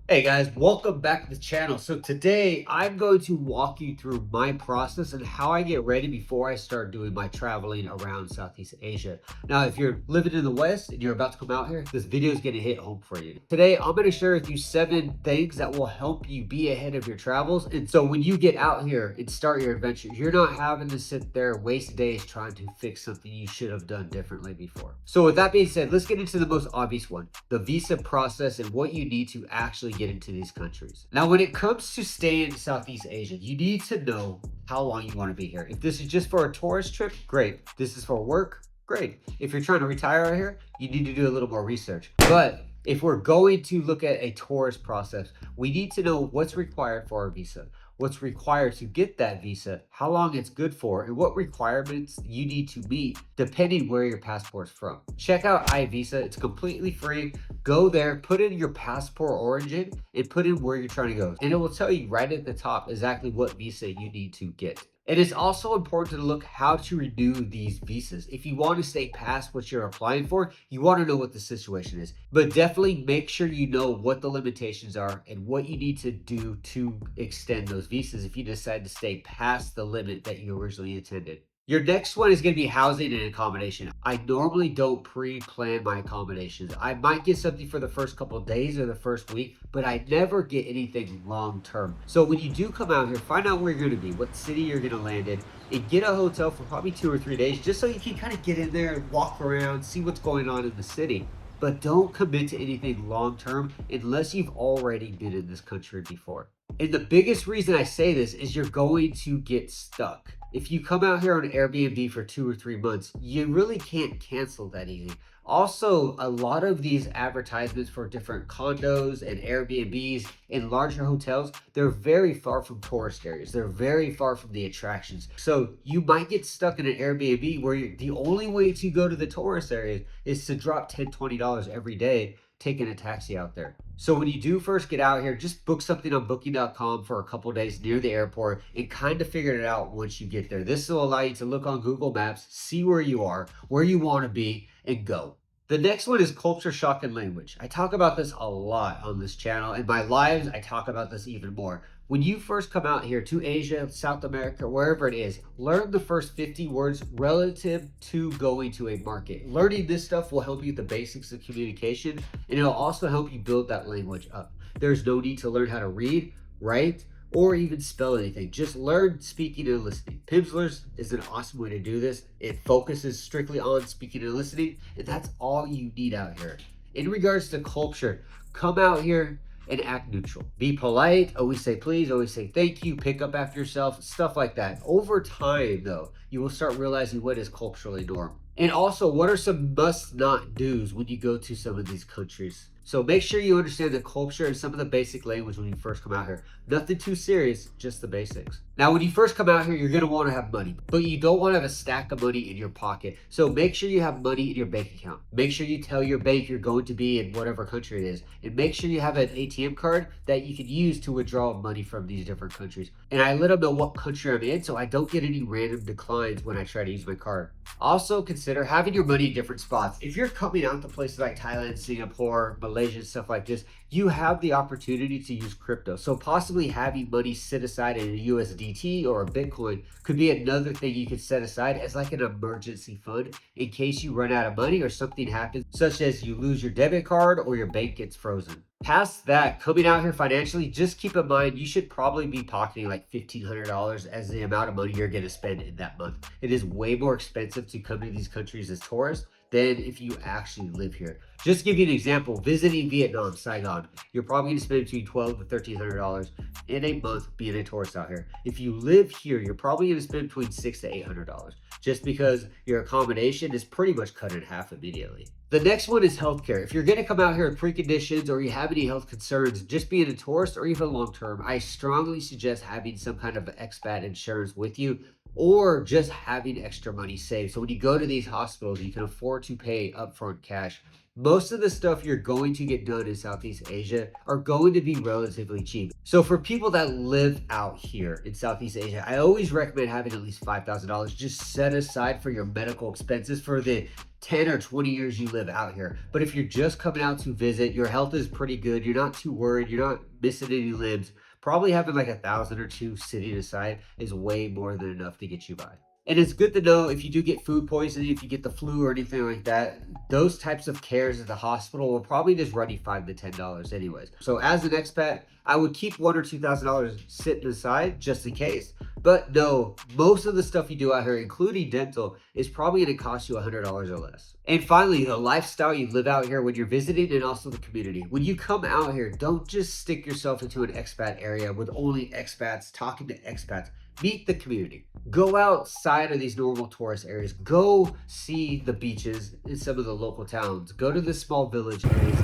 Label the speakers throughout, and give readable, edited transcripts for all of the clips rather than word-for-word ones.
Speaker 1: Hey guys, welcome back to the channel. So today I'm going to walk you through my process and how I get ready before I start doing my traveling around Southeast Asia. Now, if you're living in the West and you're about to come out here, this video is going to hit home for you. Today, I'm going to share with you 7 things that will help you be ahead of your travels. And so when you get out here and start your adventure, you're not having to sit there, waste days trying to fix something you should have done differently before. So with that being said, let's get into the most obvious one, the visa process and what you need to actually get into these countries. Now, when it comes to staying in Southeast Asia, you need to know how long you want to be here. If this is just for a tourist trip, great. This is for work, great. If you're trying to retire out here, you need to do a little more research. But if we're going to look at a tourist process, we need to know what's required for our visa, what's required to get that visa, how long it's good for, and what requirements you need to meet depending where your passport's from. Check out iVisa. It's completely free. Go there, put in your passport origin, and put in where you're trying to go. And it will tell you right at the top exactly what visa you need to get. It is also important to look how to renew these visas. If you want to stay past what you're applying for, you want to know what the situation is. But definitely make sure you know what the limitations are and what you need to do to extend those visas if you decide to stay past the limit that you originally intended. Your next one is going to be housing and accommodation. I normally don't pre-plan my accommodations. I might get something for the first couple of days or the first week, but I never get anything long term. So when you do come out here, find out where you're going to be, what city you're going to land in, and get a hotel for probably 2 or 3 days just so you can kind of get in there and walk around, see what's going on in the city. But don't commit to anything long term unless you've already been in this country before. And the biggest reason I say this is you're going to get stuck. If you come out here on Airbnb for 2 or 3 months, you really can't cancel that easy. Also, a lot of these advertisements for different condos and Airbnbs and larger hotels, they're very far from tourist areas. They're very far from the attractions. So you might get stuck in an Airbnb where the only way to go to the tourist areas is to drop $10, $20 every day taking a taxi out there. So when you do first get out here, just book something on booking.com for a couple days near the airport and kind of figure it out once you get there. This will allow you to look on Google Maps, see where you are, where you want to be, and go. The next one is culture shock and language. I talk about this a lot on this channel. In my lives, I talk about this even more. When you first come out here to Asia, South America, wherever it is, learn the first 50 words relative to going to a market. Learning this stuff will help you with the basics of communication, and it'll also help you build that language up. There's no need to learn how to read, write, or even spell anything. Just learn speaking and listening. Pimsleurs is an awesome way to do this. It focuses strictly on speaking and listening, and that's all you need out here. In regards to culture, come out here and act neutral. Be polite, always say please, always say thank you, pick up after yourself, stuff like that. Over time, though, you will start realizing what is culturally normal. And also, what are some must not do's when you go to some of these countries? So make sure you understand the culture and some of the basic language when you first come out here. Nothing too serious, just the basics. Now, when you first come out here, you're going to want to have money, but you don't want to have a stack of money in your pocket. So make sure you have money in your bank account. Make sure you tell your bank you're going to be in whatever country it is. And make sure you have an ATM card that you can use to withdraw money from these different countries. And I let them know what country I'm in so I don't get any random declines when I try to use my card. Also consider having your money in different spots. If you're coming out to places like Thailand, Singapore, Malaysia, stuff like this, you have the opportunity to use crypto. So possibly having money set aside in a USDT or a Bitcoin could be another thing you could set aside as like an emergency fund in case you run out of money or something happens, such as you lose your debit card or your bank gets frozen. Past that, coming out here financially, just keep in mind you should probably be pocketing like $1,500 as the amount of money you're going to spend in that month. It is way more expensive to come to these countries as tourists than if you actually live here. Just to give you an example, visiting Vietnam, Saigon, you're probably going to spend between $1,200 to $1,300 in a month being a tourist out here. If you live here, you're probably going to spend between $600 to $800 just because your accommodation is pretty much cut in half immediately. The next one is healthcare. If you're going to come out here with preconditions or you have any health concerns, just being a tourist or even long term, I strongly suggest having some kind of expat insurance with you or just having extra money saved. So when you go to these hospitals, you can afford to pay upfront cash Most of the stuff you're going to get done in Southeast Asia are going to be relatively cheap. So for people that live out here in Southeast Asia, I always recommend having at least $5,000 just set aside for your medical expenses for the 10 or 20 years you live out here. But if you're just coming out to visit, your health is pretty good, you're not too worried, you're not missing any limbs, probably having like 1,000 or 2 sitting aside is way more than enough to get you by. And it's good to know if you do get food poisoning, if you get the flu or anything like that, those types of cares at the hospital will probably just run you $5 to $10 anyways. So as an expat, I would keep $1 or $2,000 sitting aside just in case. But no, most of the stuff you do out here, including dental, is probably going to cost you $100 or less. And finally, the lifestyle you live out here when you're visiting and also the community. When you come out here, don't just stick yourself into an expat area with only expats talking to expats. Meet the community. Go outside of these normal tourist areas. Go see the beaches in some of the local towns. Go to the small village areas.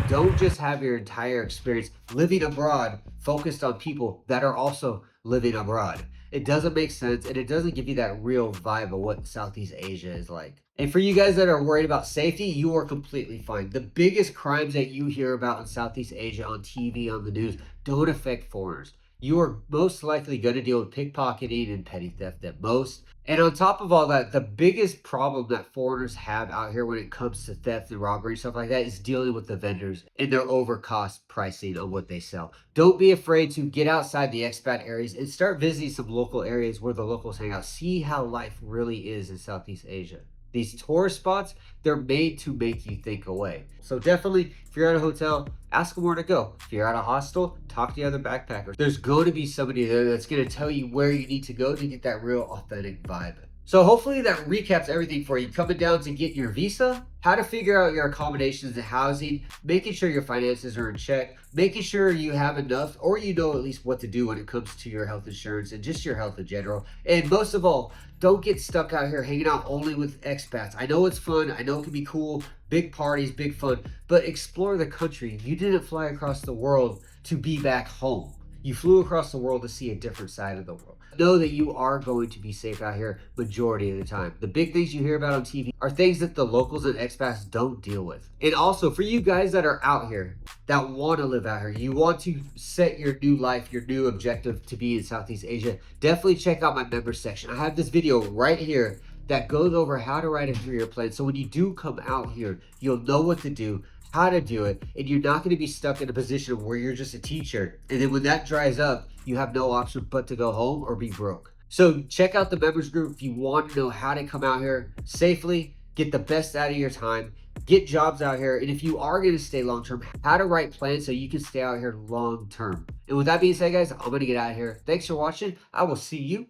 Speaker 1: Don't just have your entire experience living abroad focused on people that are also living abroad. It doesn't make sense and it doesn't give you that real vibe of what Southeast Asia is like. And for you guys that are worried about safety, you are completely fine. The biggest crimes that you hear about in Southeast Asia on TV, on the news, don't affect foreigners. You are most likely going to deal with pickpocketing and petty theft at most. And on top of all that, the biggest problem that foreigners have out here when it comes to theft and robbery and stuff like that is dealing with the vendors and their overcost pricing on what they sell. Don't be afraid to get outside the expat areas and start visiting some local areas where the locals hang out. See how life really is in Southeast Asia. These tourist spots, they're made to make you think away. So definitely, if you're at a hotel, ask them where to go. If you're at a hostel, talk to the other backpackers. There's going to be somebody there that's going to tell you where you need to go to get that real authentic vibe. So hopefully that recaps everything for you. Coming down to get your visa, how to figure out your accommodations and housing, making sure your finances are in check, making sure you have enough or you know at least what to do when it comes to your health insurance and just your health in general. And most of all, don't get stuck out here hanging out only with expats. I know it's fun. I know it can be cool. Big parties, big fun, but explore the country. You didn't fly across the world to be back home. You flew across the world to see a different side of the world. Know that you are going to be safe out here majority of the time. The big things you hear about on TV are things that the locals and expats don't deal with. And also for you guys that are out here that want to live out here, you want to set your new life, your new objective to be in Southeast Asia, definitely check out my members section. I have this video right here that goes over how to write a 3-year plan. So when you do come out here, you'll know what to do, how to do it, and you're not going to be stuck in a position where you're just a teacher. And then when that dries up, you have no option but to go home or be broke. So check out the members group if you want to know how to come out here safely, get the best out of your time, get jobs out here, and if you are going to stay long term, how to write plans so you can stay out here long term. And with that being said, guys, I'm going to get out of here. Thanks for watching. I will see you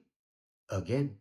Speaker 1: again.